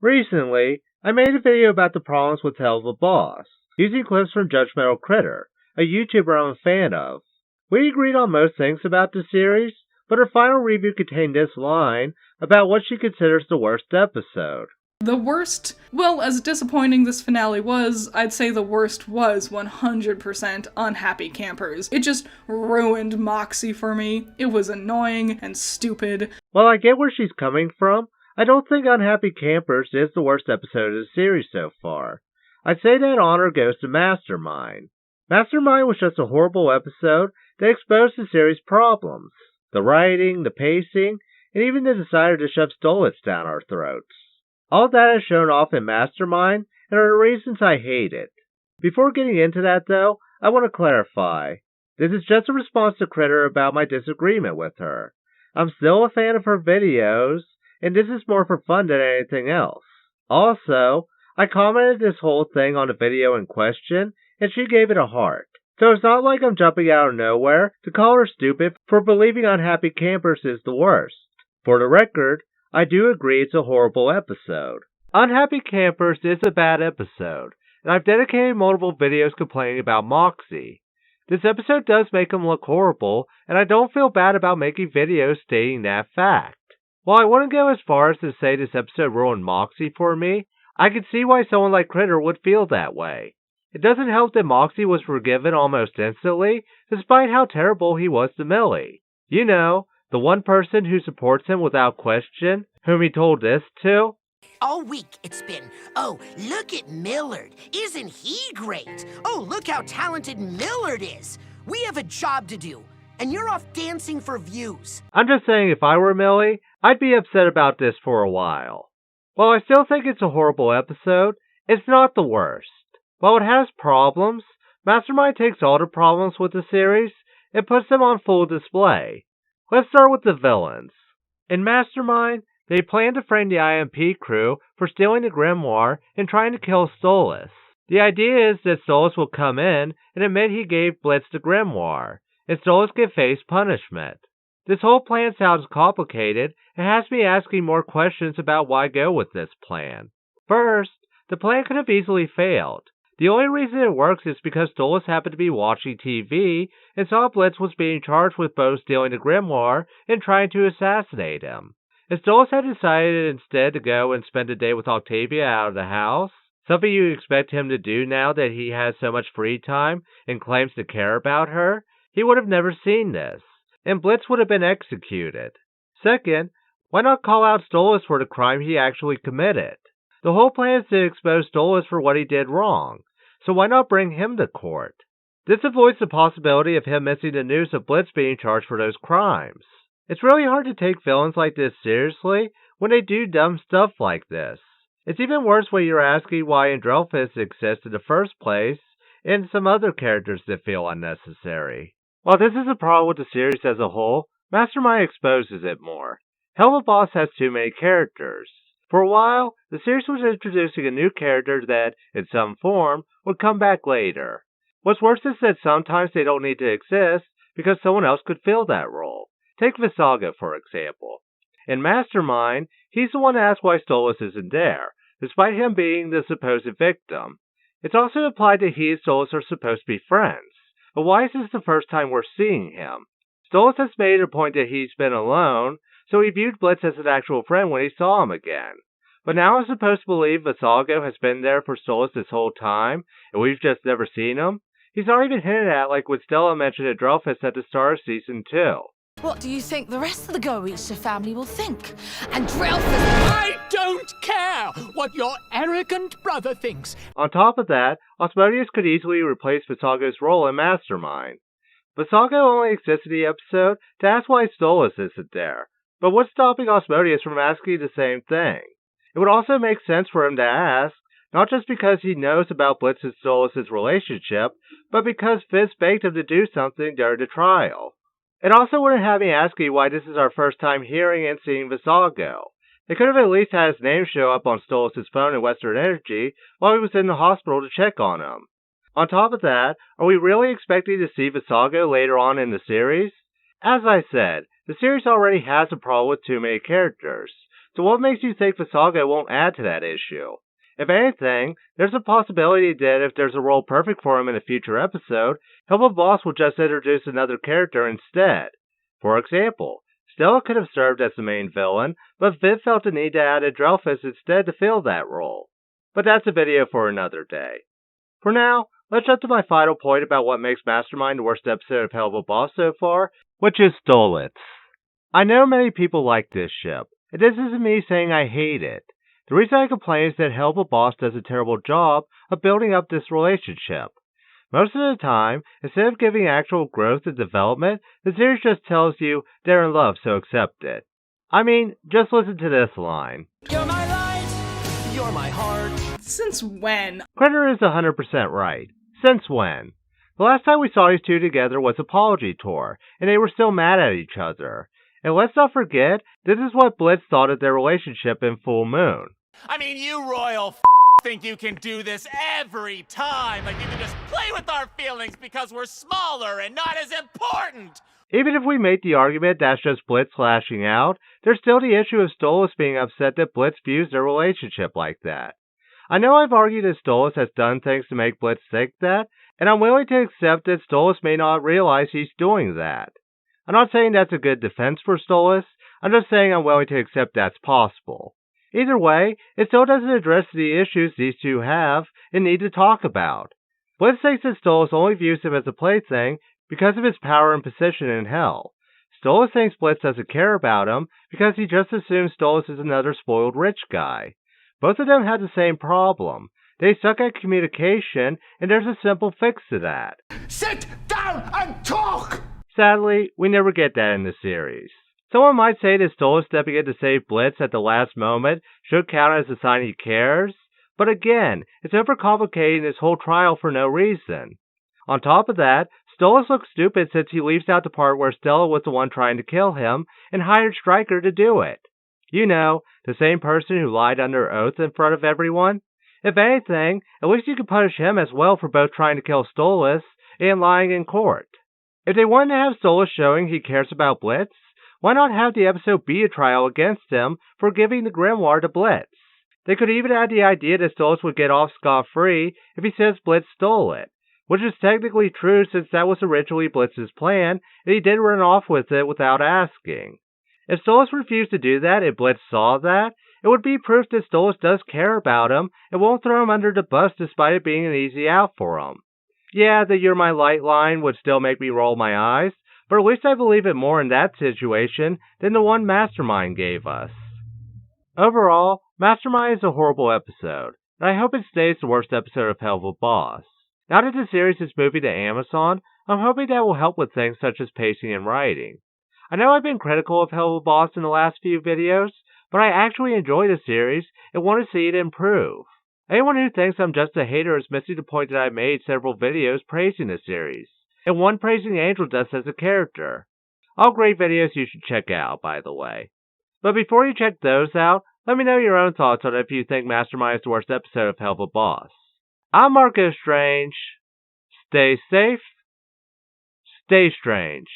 Recently, I made a video about the problems with Helluva Boss, using clips from Judgmental Critter, a YouTuber I'm a fan of. We agreed on most things about the series, but her final review contained this line about what she considers the worst episode. The worst, well, as disappointing this finale was, I'd say the worst was 100% Unhappy Campers. It just ruined Moxie for me. It was annoying and stupid. While I get where she's coming from, I don't think Unhappy Campers is the worst episode of the series so far. I'd say that honor goes to Mastermind. Mastermind was just a horrible episode that exposed the series' problems. The writing, the pacing, and even the desire to shove Stolitz down our throats. All that is shown off in Mastermind, and are the reasons I hate it. Before getting into that though, I want to clarify. This is just a response to Critter about my disagreement with her. I'm still a fan of her videos, and this is more for fun than anything else. Also, I commented this whole thing on the video in question, and she gave it a heart. So it's not like I'm jumping out of nowhere to call her stupid for believing Unhappy Campers is the worst. For the record, I do agree it's a horrible episode. Unhappy Campers is a bad episode, and I've dedicated multiple videos complaining about Moxie. This episode does make him look horrible, and I don't feel bad about making videos stating that fact. While I wouldn't go as far as to say this episode ruined Moxie for me, I can see why someone like Critter would feel that way. It doesn't help that Moxie was forgiven almost instantly, despite how terrible he was to Millie. You know, the one person who supports him without question, whom he told this to. All week it's been, oh, look at Millard. Isn't he great? Oh, look how talented Millard is. We have a job to do, and you're off dancing for views. I'm just saying if I were Millie, I'd be upset about this for a while. While I still think it's a horrible episode, it's not the worst. While it has problems, Mastermind takes all the problems with the series and puts them on full display. Let's start with the villains. In Mastermind, they plan to frame the IMP crew for stealing the grimoire and trying to kill Stolitz. The idea is that Stolitz will come in and admit he gave Blitz the grimoire, and Stolitz can face punishment. This whole plan sounds complicated and has me asking more questions about why go with this plan. First, the plan could have easily failed. The only reason it works is because Stolitz happened to be watching TV and saw Blitz was being charged with both stealing the grimoire and trying to assassinate him. If Stolitz had decided instead to go and spend a day with Octavia out of the house, something you expect him to do now that he has so much free time and claims to care about her, he would have never seen this, and Blitz would have been executed. Second, why not call out Stolitz for the crime he actually committed? The whole plan is to expose Stolitz for what he did wrong, so why not bring him to court? This avoids the possibility of him missing the news of Blitz being charged for those crimes. It's really hard to take villains like this seriously when they do dumb stuff like this. It's even worse when you're asking why Andrelphus exists in the first place, and some other characters that feel unnecessary. While this is a problem with the series as a whole, Mastermind exposes it more. Helluva Boss has too many characters. For a while, the series was introducing a new character that, in some form, would come back later. What's worse is that sometimes they don't need to exist because someone else could fill that role. Take Visaga, for example. In Mastermind, he's the one to ask why Stolitz isn't there, despite him being the supposed victim. It's also implied that he and Stolitz are supposed to be friends, but why is this the first time we're seeing him? Stolitz has made it a point that he's been alone, so he viewed Blitz as an actual friend when he saw him again. But now I'm supposed to believe Visago has been there for Stolitz this whole time, and we've just never seen him? He's not even hinted at like when Stella mentioned Andrelphus at the start of Season 2. What do you think the rest of the Goretia family will think? Andrelphus... I don't care what your arrogant brother thinks. On top of that, Asmodeus could easily replace Visago's role in Mastermind. Visago only exists in the episode to ask why Stolitz isn't there, but what's stopping Asmodeus from asking the same thing? It would also make sense for him to ask, not just because he knows about Blitz and Stolitz's relationship, but because Fizz begged him to do something during the trial. It also wouldn't have me asking why this is our first time hearing and seeing Visago. They could have at least had his name show up on Stolitz's phone in Western Energy while he was in the hospital to check on him. On top of that, are we really expecting to see Visago later on in the series? As I said, the series already has a problem with too many characters, so what makes you think the saga won't add to that issue? If anything, there's a possibility that if there's a role perfect for him in a future episode, Helluva Boss will just introduce another character instead. For example, Stella could have served as the main villain, but Viv felt the need to add a Drelfus instead to fill that role. But that's a video for another day. For now, let's jump to my final point about what makes Mastermind the worst episode of Helluva Boss so far, which is Stolitz. I know many people like this ship, and this isn't me saying I hate it. The reason I complain is that Helluva Boss does a terrible job of building up this relationship. Most of the time, instead of giving actual growth and development, the series just tells you they're in love, so accept it. I mean, just listen to this line. You're my light, you're my heart. Since when? Critter is 100% right. Since when? The last time we saw these two together was Apology Tour, and they were still mad at each other. And let's not forget, this is what Blitz thought of their relationship in Full Moon. I mean, you royal think you can do this every time. Like you can just play with our feelings because we're smaller and not as important. Even if we make the argument that's just Blitz lashing out, there's still the issue of Stolitz being upset that Blitz views their relationship like that. I know I've argued that Stolitz has done things to make Blitz think that, and I'm willing to accept that Stolitz may not realize he's doing that. I'm not saying that's a good defense for Stolitz, I'm just saying I'm willing to accept that's possible. Either way, it still doesn't address the issues these two have and need to talk about. Blitz thinks that Stolitz only views him as a plaything because of his power and position in Hell. Stolitz thinks Blitz doesn't care about him because he just assumes Stolitz is another spoiled rich guy. Both of them have the same problem. They suck at communication, and there's a simple fix to that. Sit down and talk! Sadly, we never get that in the series. Someone might say that Stolitz stepping in to save Blitz at the last moment should count as a sign he cares, but again, it's overcomplicating this whole trial for no reason. On top of that, Stolitz looks stupid since he leaves out the part where Stella was the one trying to kill him and hired Stryker to do it. You know, the same person who lied under oath in front of everyone. If anything, at least you could punish him as well for both trying to kill Stolitz and lying in court. If they wanted to have Stolitz showing he cares about Blitz, why not have the episode be a trial against him for giving the grimoire to Blitz? They could even add the idea that Stolitz would get off scot-free if he says Blitz stole it, which is technically true since that was originally Blitz's plan, and he did run off with it without asking. If Stolitz refused to do that and Blitz saw that, it would be proof that Stolitz does care about him and won't throw him under the bus despite it being an easy out for him. Yeah, the "you're my light" line would still make me roll my eyes, but at least I believe it more in that situation than the one Mastermind gave us. Overall, Mastermind is a horrible episode, and I hope it stays the worst episode of Helluva Boss. Now that the series is moving to Amazon, I'm hoping that will help with things such as pacing and writing. I know I've been critical of Helluva Boss in the last few videos, but I actually enjoy the series and want to see it improve. Anyone who thinks I'm just a hater is missing the point that I made several videos praising the series, and one praising Angel Dust as a character. All great videos you should check out, by the way. But before you check those out, let me know your own thoughts on if you think Mastermind is the worst episode of Helluva Boss. I'm Marco Strange. Stay safe. Stay strange.